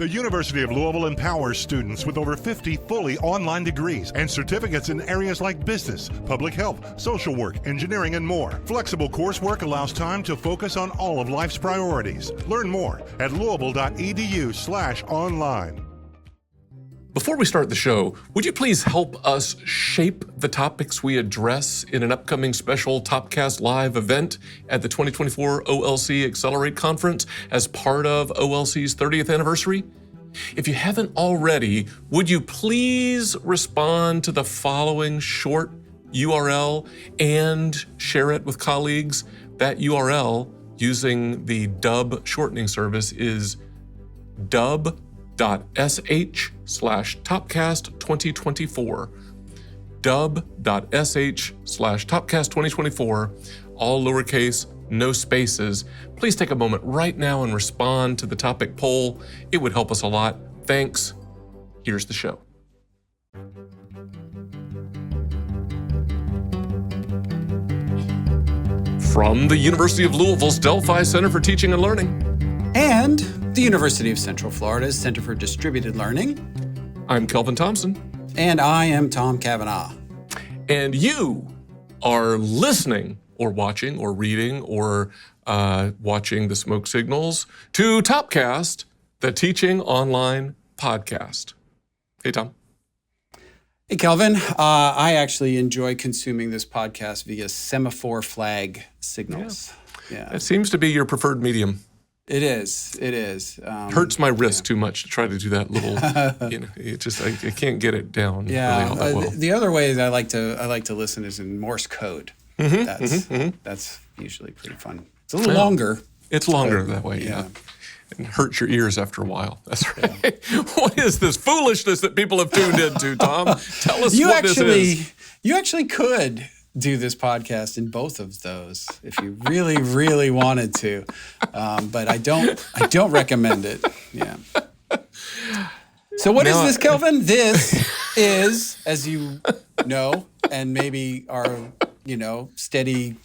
The University of Louisville empowers students with over 50 fully online degrees and certificates in areas like business, public health, social work, engineering, and more. Flexible coursework allows time to focus on all of life's priorities. Learn more at louisville.edu/online. Before we start the show, would you please help us shape the topics we address in an upcoming special Topcast Live event at the 2024 OLC Accelerate Conference as part of OLC's 30th anniversary? If you haven't already, would you please respond to the following short URL and share it with colleagues? That URL using the Dub shortening service is dub.sh/Topcast2024. dub.sh/Topcast2024, all lowercase, no spaces. Please take a moment right now and respond to the topic poll. It would help us a lot. Thanks. Here's the show. From the University of Louisville's Delphi Center for Teaching and Learning. And the University of Central Florida's Center for Distributed Learning. I'm Kelvin Thompson. And I am Tom Kavanaugh. And you are listening or watching or reading or watching the smoke signals to Topcast, the Teaching Online podcast. Hey, Tom. Hey, Kelvin. I actually enjoy consuming this podcast via semaphore flag signals. Yeah. That seems to be your preferred medium. It is. It is. Hurts my wrist too much to try to do that little. I can't get it down. Yeah. Really all that well. The other way that I like to listen is in Morse code. That's usually pretty fun. It's a little longer. It's longer that way. Yeah. And hurts your ears after a while. That's right. Yeah. What is this foolishness that people have tuned into, Tom? Tell us what this is. You actually could do this podcast in both of those if you really, really wanted to, but I don't recommend it. Yeah. So what is this, Kelvin? This is, as you know, and maybe our steady,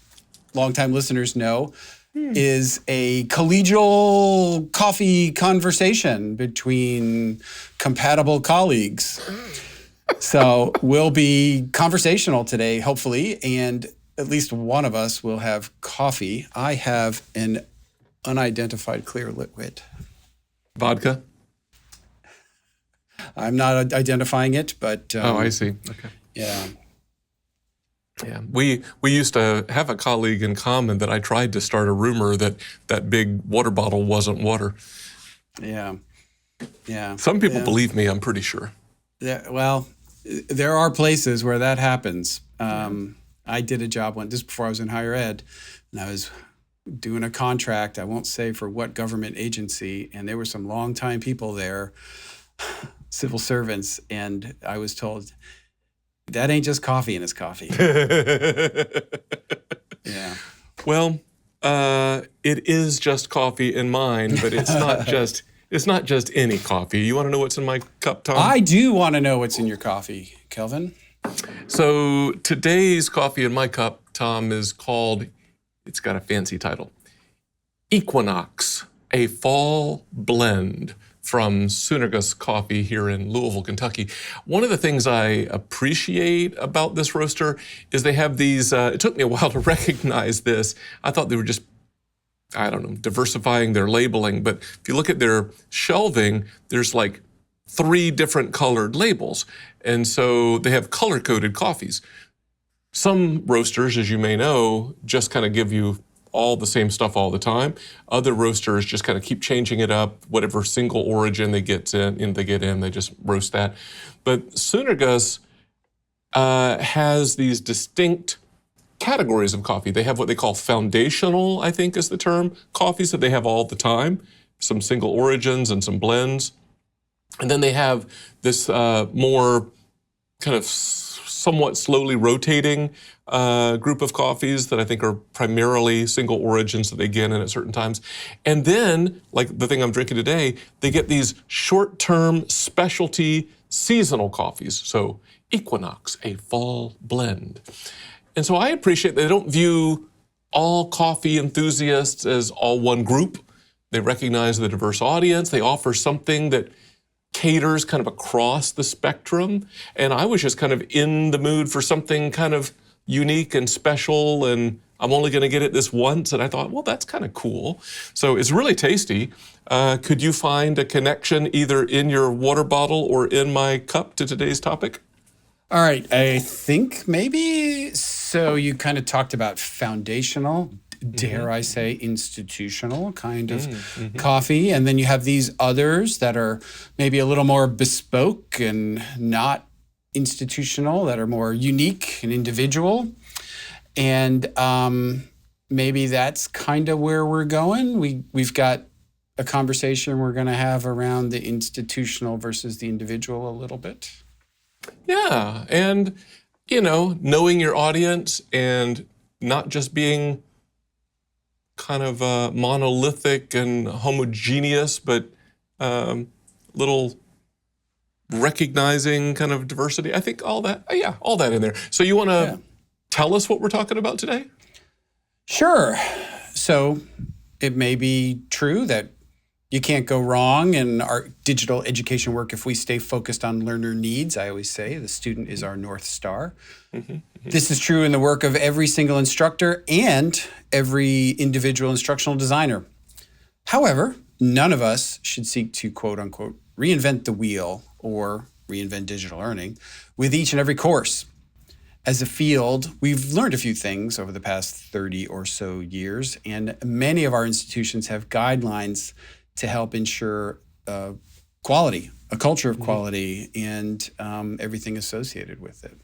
longtime listeners know, is a collegial coffee conversation between compatible colleagues. So we'll be conversational today, hopefully, and at least one of us will have coffee. I have an unidentified clear liquid. Vodka? I'm not identifying it, but... oh, I see. Okay. Yeah. Yeah, we used to have a colleague in common that I tried to start a rumor that big water bottle wasn't water. Yeah. Some people believe me, I'm pretty sure. Yeah, well, there are places where that happens. I did a job just before I was in higher ed, and I was doing a contract, I won't say for what government agency, and there were some longtime people there, civil servants, and I was told, that ain't just coffee in his coffee. Yeah. Well, it is just coffee in mine, but it's not just any coffee. You want to know what's in my cup, Tom? I do want to know what's in your coffee, Kelvin. So today's coffee in my cup, Tom, is called, it's got a fancy title, Equinox, a fall blend from Soonigus Coffee here in Louisville, Kentucky. One of the things I appreciate about this roaster is they have these, it took me a while to recognize this. I thought they were just, diversifying their labeling, but if you look at their shelving, there's like 3 different colored labels. And so they have color-coded coffees. Some roasters, as you may know, just kind of give you all the same stuff all the time. Other roasters just kind of keep changing it up. Whatever single origin they get in, they just roast that. But Soonigus has these distinct categories of coffee. They have what they call foundational, I think is the term, coffees that they have all the time, some single origins and some blends. And then they have this more kind of somewhat slowly rotating group of coffees that I think are primarily single origins that they get in at certain times. And then, like the thing I'm drinking today, they get these short-term specialty seasonal coffees. So Equinox, a fall blend. And so I appreciate they don't view all coffee enthusiasts as all one group. They recognize the diverse audience. They offer something that caters kind of across the spectrum. And I was just kind of in the mood for something kind of unique and special, and I'm only going to get it this once. And I thought, well, that's kind of cool. So it's really tasty. Could you find a connection either in your water bottle or in my cup to today's topic? All right, I think maybe. So you kind of talked about foundational, dare I say, institutional kind of coffee. And then you have these others that are maybe a little more bespoke and not institutional, that are more unique and individual. And maybe that's kind of where we're going. We've got a conversation we're going to have around the institutional versus the individual a little bit. Yeah, and, you know, knowing your audience and not just being kind of monolithic and homogeneous, but little recognizing kind of diversity. I think all that, all that in there. So you want to tell us what we're talking about today? Sure. So it may be true that you can't go wrong in our digital education work if we stay focused on learner needs. I always say the student is our North Star. This is true in the work of every single instructor and every individual instructional designer. However, none of us should seek to, quote unquote, reinvent the wheel or reinvent digital learning with each and every course. As a field, we've learned a few things over the past 30 or so years, and many of our institutions have guidelines to help ensure quality, a culture of quality, and everything associated with it.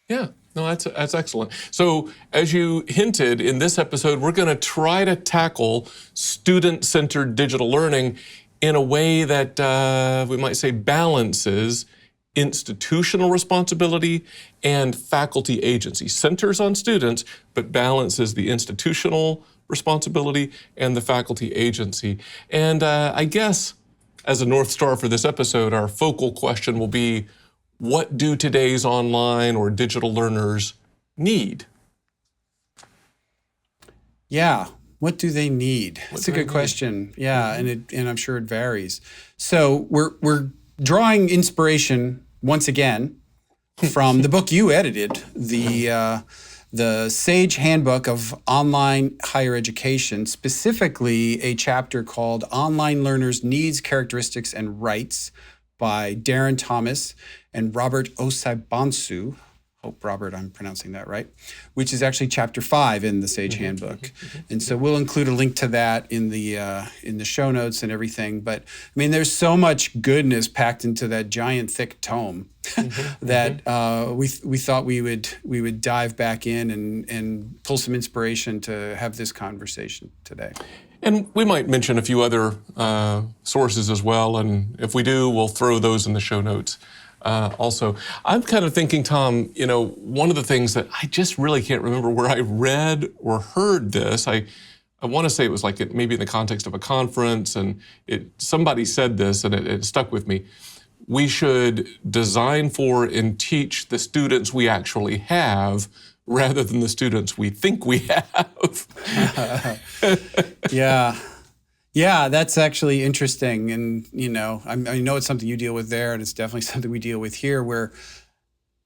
Yeah, no, that's excellent. So as you hinted, in this episode, we're going to try to tackle student-centered digital learning in a way that we might say balances institutional responsibility and faculty agency. Centers on students, but balances the institutional responsibility and the faculty agency. And I guess as a North Star for this episode, our focal question will be, what do today's online or digital learners need? Yeah, what do they need? That's a good question. Yeah, and I'm sure it varies. So we're drawing inspiration once again from the book you edited, the Sage Handbook of Online Higher Education, specifically a chapter called Online Learners' Needs, Characteristics, and Rights by Darren Thomas and Robert Osaibansu. Hope, Robert, I'm pronouncing that right, which is actually chapter 5 in the Sage Handbook. And so we'll include a link to that in the show notes and everything. But I mean, there's so much goodness packed into that giant thick tome that we thought we would dive back in and pull some inspiration to have this conversation today. And we might mention a few other sources as well. And if we do, we'll throw those in the show notes. Also, I'm kind of thinking, Tom, you know, one of the things that I just really can't remember where I read or heard this. I want to say it was like maybe in the context of a conference, and somebody said this, and it stuck with me. We should design for and teach the students we actually have rather than the students we think we have. Yeah, that's actually interesting. And, you know, I know it's something you deal with there, and it's definitely something we deal with here, where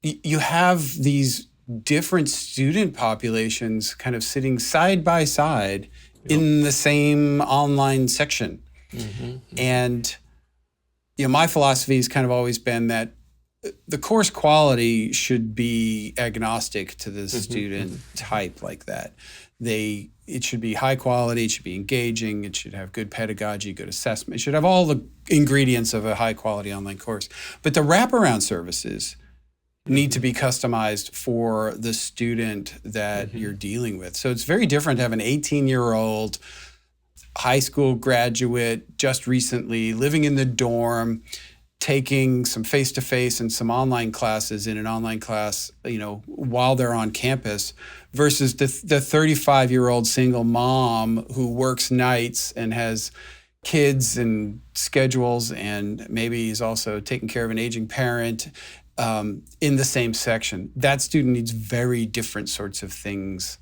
you have these different student populations kind of sitting side by side in the same online section. And, you know, my philosophy has kind of always been that the course quality should be agnostic to the student type like that. It should be high quality, it should be engaging, it should have good pedagogy, good assessment. It should have all the ingredients of a high quality online course. But the wraparound services need to be customized for the student that you're dealing with. So it's very different to have an 18-year-old high school graduate just recently living in the dorm, taking some face-to-face and some online classes in an online class, you know, while they're on campus, versus the 35-year-old single mom who works nights and has kids and schedules, and maybe is also taking care of an aging parent in the same section. That student needs very different sorts of things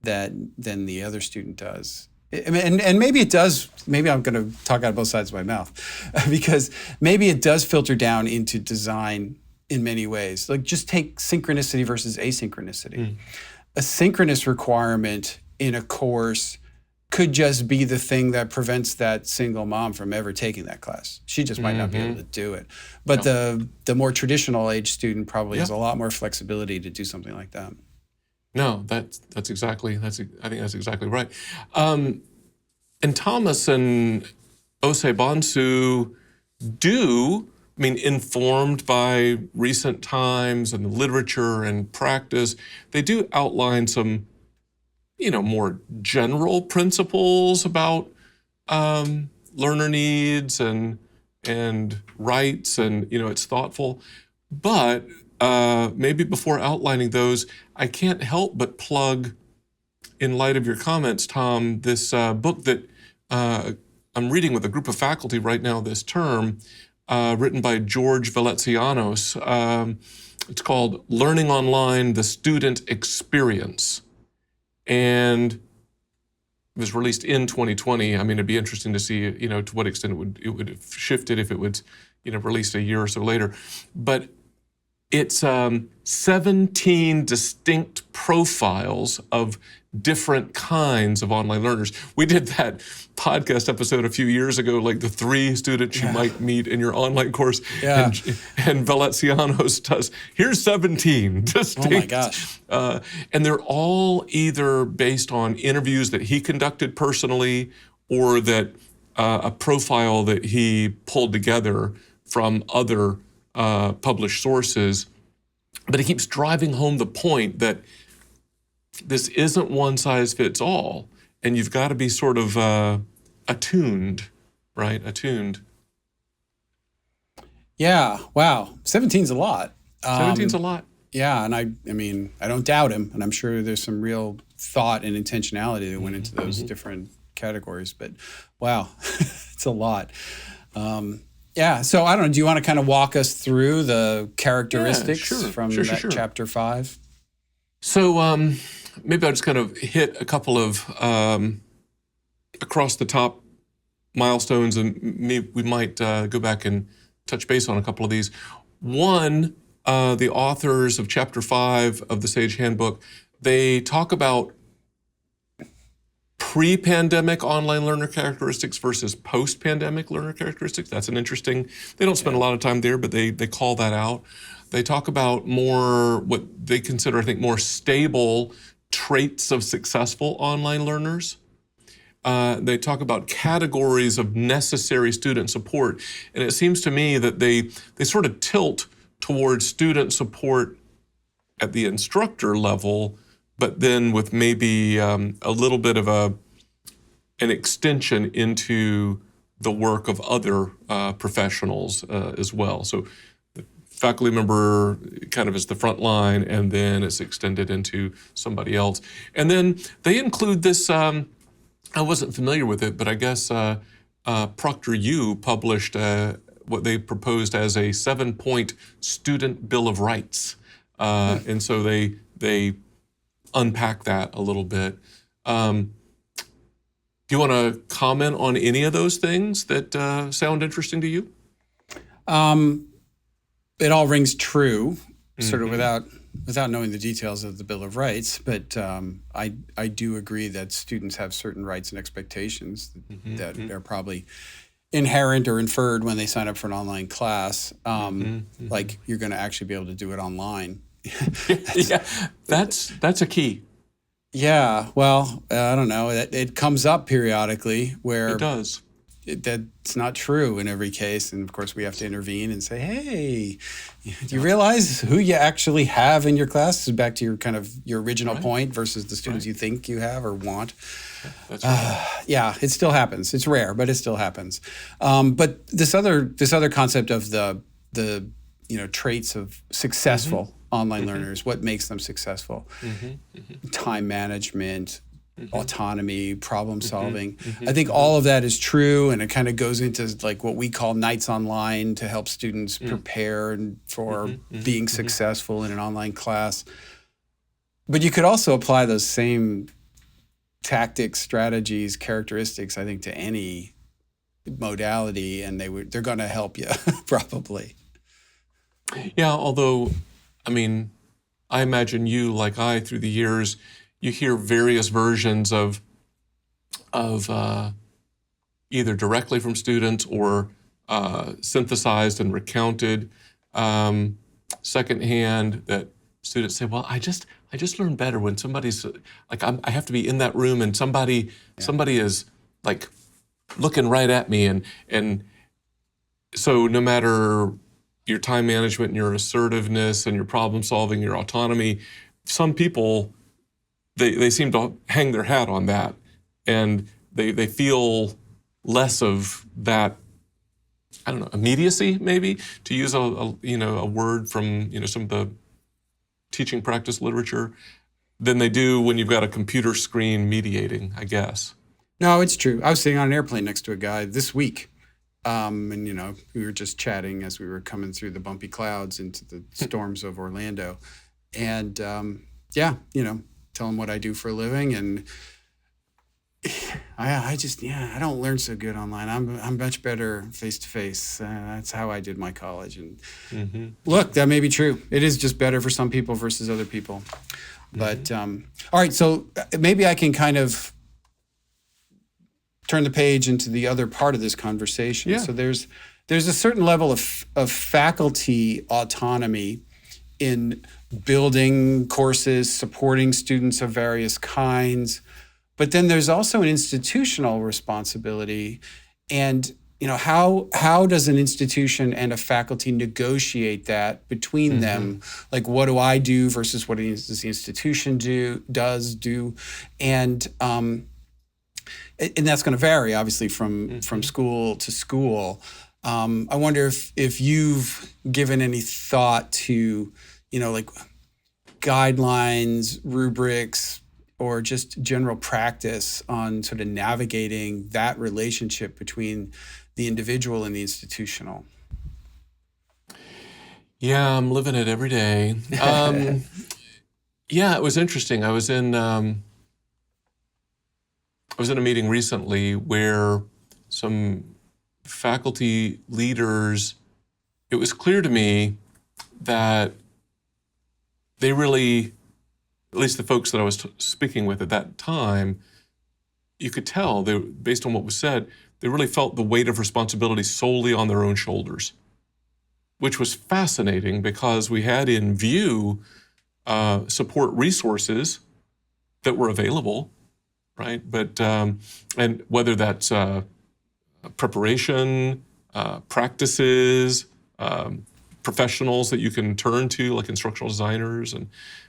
than the other student does. And maybe it does, maybe I'm going to talk out of both sides of my mouth, because maybe it does filter down into design in many ways. Like just take synchronicity versus asynchronicity. A synchronous requirement in a course could just be the thing that prevents that single mom from ever taking that class. She just might not be able to do it. But the more traditional age student probably has a lot more flexibility to do something like that. No, I think that's exactly right. And Thomas and Osei do, informed by recent times and literature and practice, they do outline some, more general principles about learner needs and rights, and it's thoughtful. But maybe before outlining those, I can't help but plug, in light of your comments, Tom, this book that I'm reading with a group of faculty right now this term, written by George Veletsianos. It's called Learning Online, The Student Experience. And it was released in 2020. It'd be interesting to see, to what extent it would have shifted if it was, released a year or so later. But it's 17 distinct profiles of different kinds of online learners. We did that podcast episode a few years ago, like the 3 students you might meet in your online course. Yeah. And Veletsianos does, here's 17 distinct. Oh my gosh. And they're all either based on interviews that he conducted personally, or that a profile that he pulled together from other published sources. But he keeps driving home the point that this isn't one size fits all, and you've got to be sort of attuned, right? Attuned. Yeah. Wow. 17's a lot. 17's a lot. Yeah, and I don't doubt him, and I'm sure there's some real thought and intentionality that went into those different categories. But wow, it's a lot. Yeah. So I don't know. Do you want to kind of walk us through the characteristics from chapter 5? So maybe I'll just kind of hit a couple of across the top milestones, and maybe we might go back and touch base on a couple of these. One, the authors of chapter 5 of the Sage Handbook, they talk about pre-pandemic online learner characteristics versus post-pandemic learner characteristics. That's an interesting, they don't spend a lot of time there, but they call that out. They talk about more, what they consider, I think, more stable traits of successful online learners. They talk about categories of necessary student support. And it seems to me that they sort of tilt towards student support at the instructor level, but then with maybe a little bit of an extension into the work of other professionals as well. So the faculty member kind of is the front line, and then it's extended into somebody else. And then they include this, I wasn't familiar with it, but I guess Proctor U published what they proposed as a 7-point student bill of rights. And so they unpack that a little bit. Do you want to comment on any of those things that sound interesting to you? It all rings true, sort of without knowing the details of the Bill of Rights. But I do agree that students have certain rights and expectations that are probably inherent or inferred when they sign up for an online class. Like you're going to actually be able to do it online. Yeah, that's a key. Yeah, well, I don't know. It comes up periodically where it does. That's not true in every case, and of course we have to intervene and say, "Hey, do you realize who you actually have in your class?" This is back to your original point versus the students you think you have or want. That's right. Yeah, it still happens. It's rare, but it still happens. But this other concept of the traits of successful online learners, what makes them successful? Time management, autonomy, problem solving. I think all of that is true, and it kind of goes into like what we call nights online to help students prepare for being successful in an online class. But you could also apply those same tactics, strategies, characteristics, I think, to any modality, and they're going to help you probably. Yeah, although, I mean, I imagine you, like I, through the years, you hear various versions of either directly from students or synthesized and recounted secondhand, that students say, "Well, I just learn better when somebody's like I have to be in that room and somebody is like looking right at me," and so no matter your time management and your assertiveness and your problem solving, your autonomy, some people they seem to hang their hat on that, and they feel less of that, I don't know, immediacy, maybe, to use a word from some of the teaching practice literature, than they do when you've got a computer screen mediating, I guess. No, it's true. I was sitting on an airplane next to a guy this week, and we were just chatting as we were coming through the bumpy clouds into the storms of Orlando, and tell him what I do for a living, and I don't learn so good online. I'm much better face to face. That's how I did my college. And look, that may be true. It is just better for some people versus other people. But all right, so maybe I can kind of turn the page into the other part of this conversation. Yeah. So there's a certain level of faculty autonomy in building courses, supporting students of various kinds. But then there's also an institutional responsibility. And how does an institution and a faculty negotiate that between them? Like, what do I do versus what does the institution does do? And that's going to vary, obviously, from school to school. I wonder if you've given any thought to, like guidelines, rubrics, or just general practice on sort of navigating that relationship between the individual and the institutional. Yeah, I'm living it every day. Yeah, it was interesting. I was in a meeting recently where some faculty leaders, it was clear to me that they really, at least the folks that I was speaking with at that time, you could tell, based on what was said, they really felt the weight of responsibility solely on their own shoulders, which was fascinating because we had in view support resources that were available, right? But and whether that's preparation, practices, professionals that you can turn to, like instructional designers and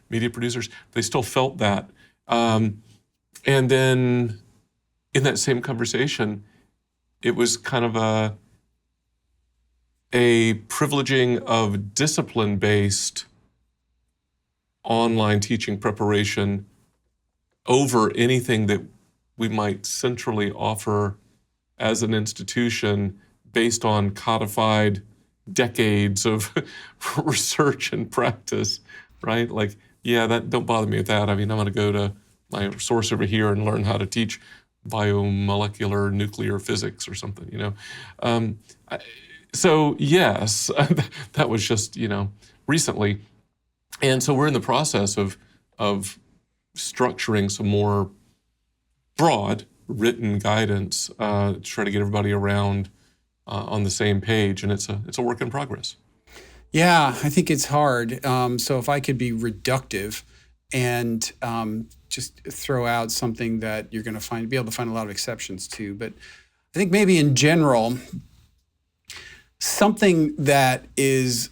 media producers, they still felt that. And then in that same conversation, it was kind of a privileging of discipline-based online teaching preparation over anything that we might centrally offer as an institution based on codified decades of research and practice, right? Like, yeah, don't bother me with that. I mean, I'm going to go to my source over here and learn how to teach biomolecular nuclear physics or something, So yes, that was just, recently. And so we're in the process of structuring some more broad written guidance to try to get everybody around on the same page, and it's a work in progress. Yeah, I think it's hard. So if I could be reductive and just throw out something that you're going to be able to find a lot of exceptions to, but I think maybe in general, something that is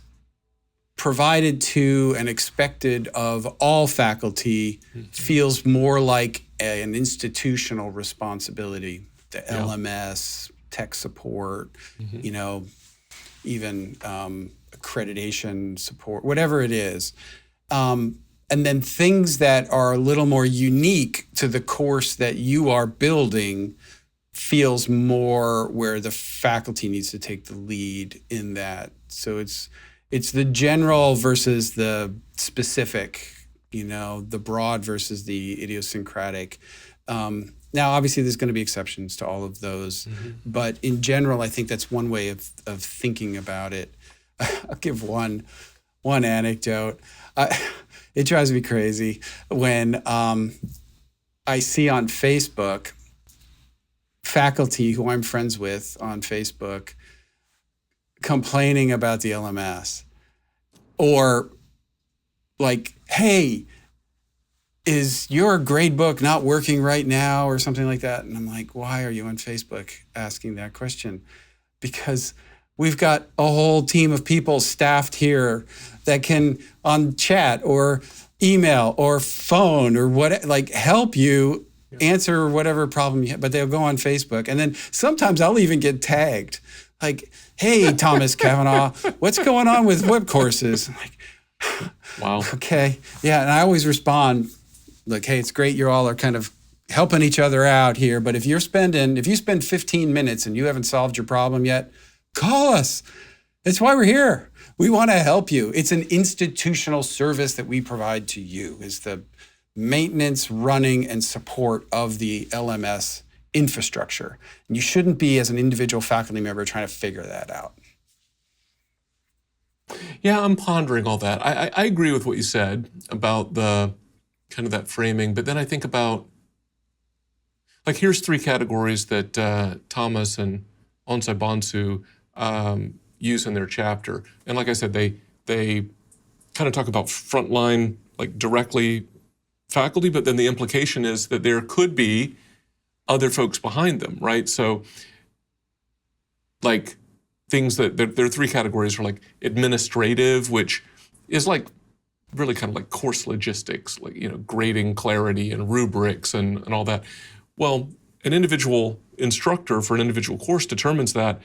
provided to and expected of all faculty feels more like an institutional responsibility. The LMS, tech support, even accreditation support, whatever it is. And then things that are a little more unique to the course that you are building feels more where the faculty needs to take the lead in that. So it's the general versus the specific, the broad versus the idiosyncratic. Now, obviously, there's going to be exceptions to all of those, but in general, I think that's one way of thinking about it. I'll give one anecdote. It drives me crazy when I see on Facebook faculty who I'm friends with on Facebook complaining about the LMS, or like, hey, is your grade book not working right now, or something like that? And I'm like, why are you on Facebook asking that question? Because we've got a whole team of people staffed here that can, on chat or email or phone or what, like, help you answer whatever problem you have. But they'll go on Facebook, and then sometimes I'll even get tagged, like, hey, Thomas Kavanaugh, what's going on with web courses? I'm like, wow. Okay. Yeah. And I always respond like, hey, it's great you all are kind of helping each other out here, but if you spend 15 minutes and you haven't solved your problem yet, call us. That's why we're here. We want to help you. It's an institutional service that we provide to you, is the maintenance, running, and support of the LMS infrastructure. And you shouldn't be, as an individual faculty member, trying to figure that out. Yeah, I'm pondering all that. I agree with what you said about the kind of that framing, but then I think about, like, here's 3 categories that Thomas and Onsai Bonsu use in their chapter. And like I said, they kind of talk about frontline, like directly faculty, but then the implication is that there could be other folks behind them, right? So like things that, there are 3 categories for, like administrative, which is like really kind of like course logistics, like, grading clarity and rubrics and all that. Well, an individual instructor for an individual course determines that,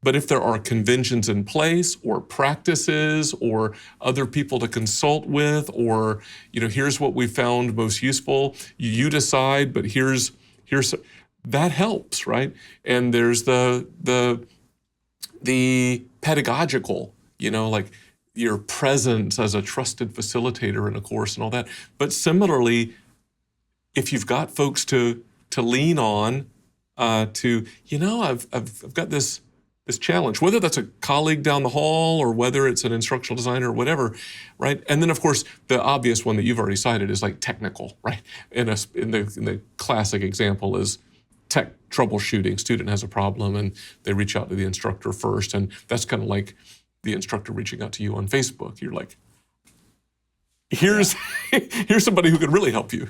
but if there are conventions in place or practices or other people to consult with, or, here's what we found most useful, you decide, but here's that helps, right? And there's the pedagogical, like your presence as a trusted facilitator in a course and all that. But similarly, if you've got folks to lean on, I've got this challenge, whether that's a colleague down the hall or whether it's an instructional designer or whatever, right? And then of course the obvious one that you've already cited is like technical, right? In the classic example is tech troubleshooting. Student has a problem and they reach out to the instructor first, and that's kind of like the instructor reaching out to you on Facebook. You're like, here's somebody who could really help you.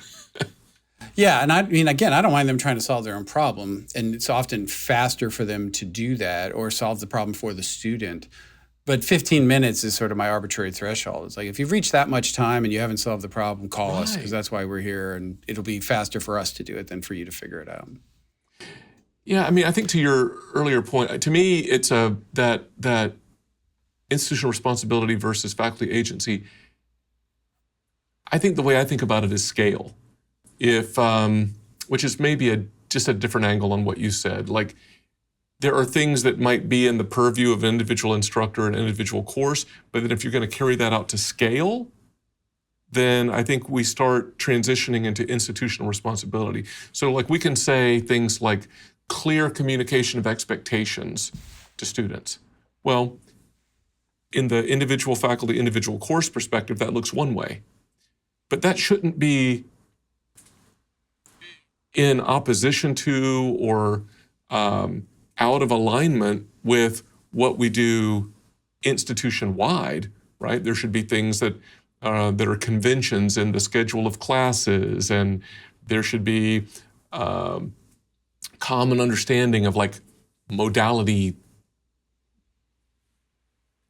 Yeah, and I mean, again, I don't mind them trying to solve their own problem, and it's often faster for them to do that or solve the problem for the student. But 15 minutes is sort of my arbitrary threshold. It's like, if you've reached that much time and you haven't solved the problem, call us, because that's why we're here, and it'll be faster for us to do it than for you to figure it out. Yeah, I mean, I think to your earlier point, to me, it's that institutional responsibility versus faculty agency. I think the way I think about it is scale. Which is maybe just a different angle on what you said. Like, there are things that might be in the purview of an individual instructor, an individual course, but then if you're going to carry that out to scale, then I think we start transitioning into institutional responsibility. So like, we can say things like clear communication of expectations to students. Well, in the individual faculty, individual course perspective, that looks one way, but that shouldn't be in opposition to or out of alignment with what we do institution-wide, right? There should be things that are conventions in the schedule of classes, and there should be common understanding of like modality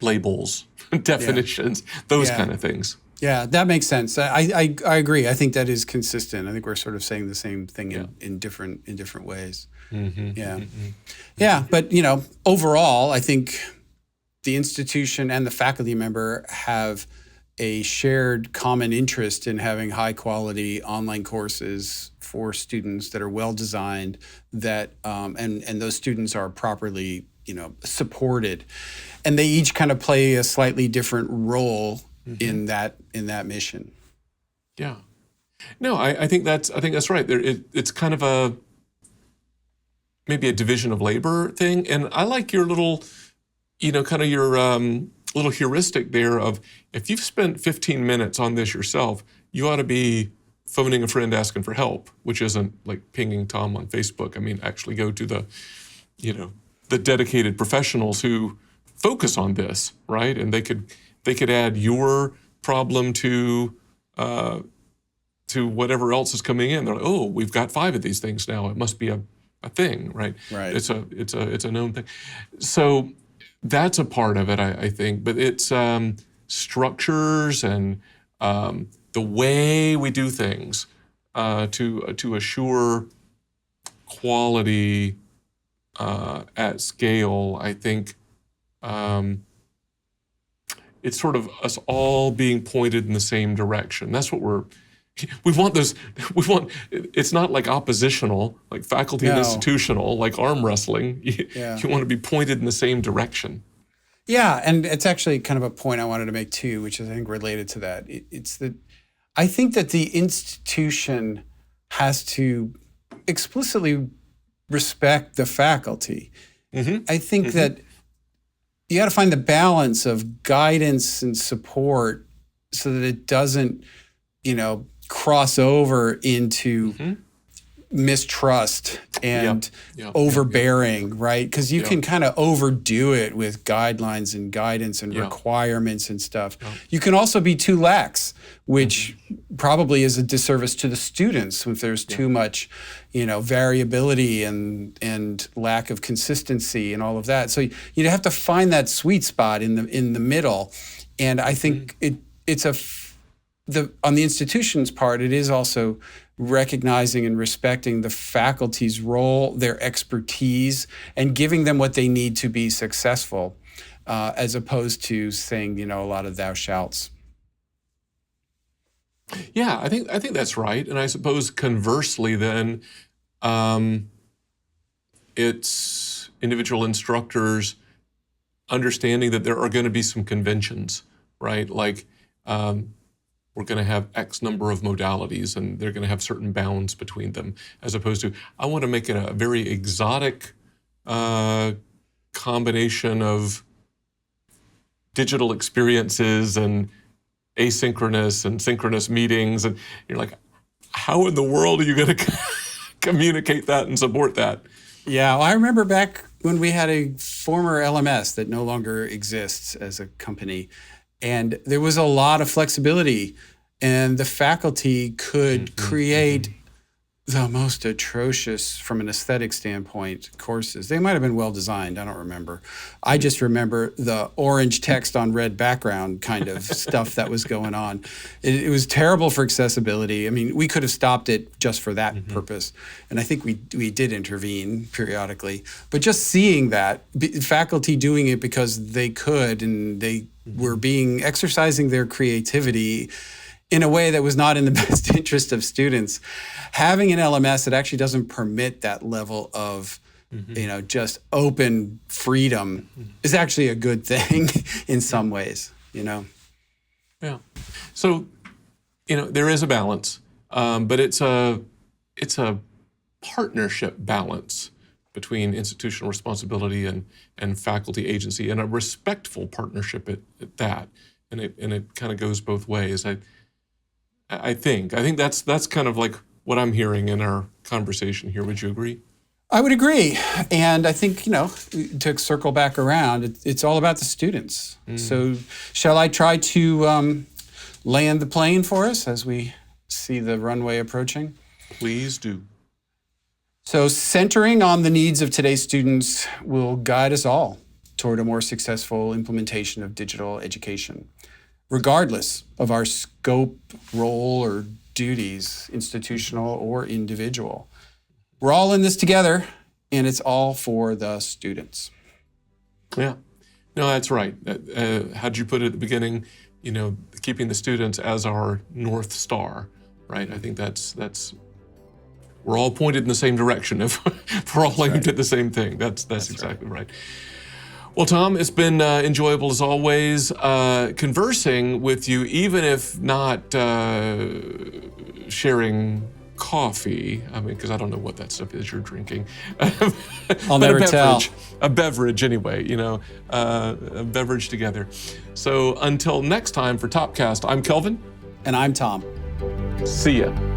labels, definitions, those kind of things. Yeah, that makes sense. I agree. I think that is consistent. I think we're sort of saying the same thing in different ways. Mm-hmm. Yeah. Mm-hmm. Yeah, but overall, I think the institution and the faculty member have a shared common interest in having high quality online courses for students that are well designed, that and those students are properly supported, and they each kind of play a slightly different role in that mission. Yeah. No, I think that's right. It's kind of maybe a division of labor thing. And I like your little, kind of your little heuristic there of, if you've spent 15 minutes on this yourself, you ought to be phoning a friend asking for help, which isn't like pinging Tom on Facebook. I mean, actually go to the dedicated professionals who focus on this, right? And they could add your problem to whatever else is coming in. They're like, oh, we've got 5 of these things now. It must be a thing, right? Right. It's a known thing. So that's a part of it, I think. But it's structures and the way we do things to assure quality at scale. I think it's sort of us all being pointed in the same direction. That's what we want. It's not like oppositional, like faculty and institutional, like arm wrestling. You want to be pointed in the same direction. Yeah, and it's actually kind of a point I wanted to make too, which is I think related to that. It's that I think that the institution has to explicitly respect the faculty. Mm-hmm. I think that you got to find the balance of guidance and support so that it doesn't, cross over into mistrust and overbearing, right? Because you can kind of overdo it with guidelines and guidance and requirements and stuff. You can also be too lax, which probably is a disservice to the students if there's too much, variability and lack of consistency and all of that. So you have to find that sweet spot in the middle. And I think it's on the institution's part, it is also recognizing and respecting the faculty's role, their expertise, and giving them what they need to be successful, as opposed to saying, a lot of thou shalts. Yeah, I think that's right. And I suppose conversely then, it's individual instructors understanding that there are going to be some conventions, right? Like, we're going to have X number of modalities and they're going to have certain bounds between them, as opposed to, I want to make it a very exotic combination of digital experiences and asynchronous and synchronous meetings. And you're like, how in the world are you going to communicate that and support that? Yeah, well, I remember back when we had a former LMS that no longer exists as a company. And there was a lot of flexibility, and the faculty could create the most atrocious, from an aesthetic standpoint, courses. They might have been well designed, I don't remember. I just remember the orange text on red background kind of stuff that was going on. It was terrible for accessibility. I mean, we could have stopped it just for that purpose. And I think we did intervene periodically. But just seeing that, faculty doing it because they could, and they were exercising their creativity in a way that was not in the best interest of students. Having an LMS that actually doesn't permit that level of, just open freedom is actually a good thing in some ways, Yeah. So, there is a balance, but it's a partnership balance between institutional responsibility and faculty agency, and a respectful partnership at that. And it kind of goes both ways. I think that's kind of like what I'm hearing in our conversation here. Would you agree? I would agree. And I think, to circle back around, it's all about the students. So shall I try to land the plane for us as we see the runway approaching? Please do. So centering on the needs of today's students will guide us all toward a more successful implementation of digital education, regardless of our scope, role, or duties, institutional or individual. We're all in this together, and it's all for the students. Yeah, no, that's right. How'd you put it at the beginning? Keeping the students as our North Star, right? I think that's we're all pointed in the same direction if we're all aimed at the same thing. That's exactly right. Well, Tom, it's been enjoyable as always conversing with you, even if not sharing coffee. I mean, because I don't know what that stuff is you're drinking. I'll never tell. A beverage anyway, a beverage together. So until next time for Topcast, I'm Kelvin. And I'm Tom. See ya.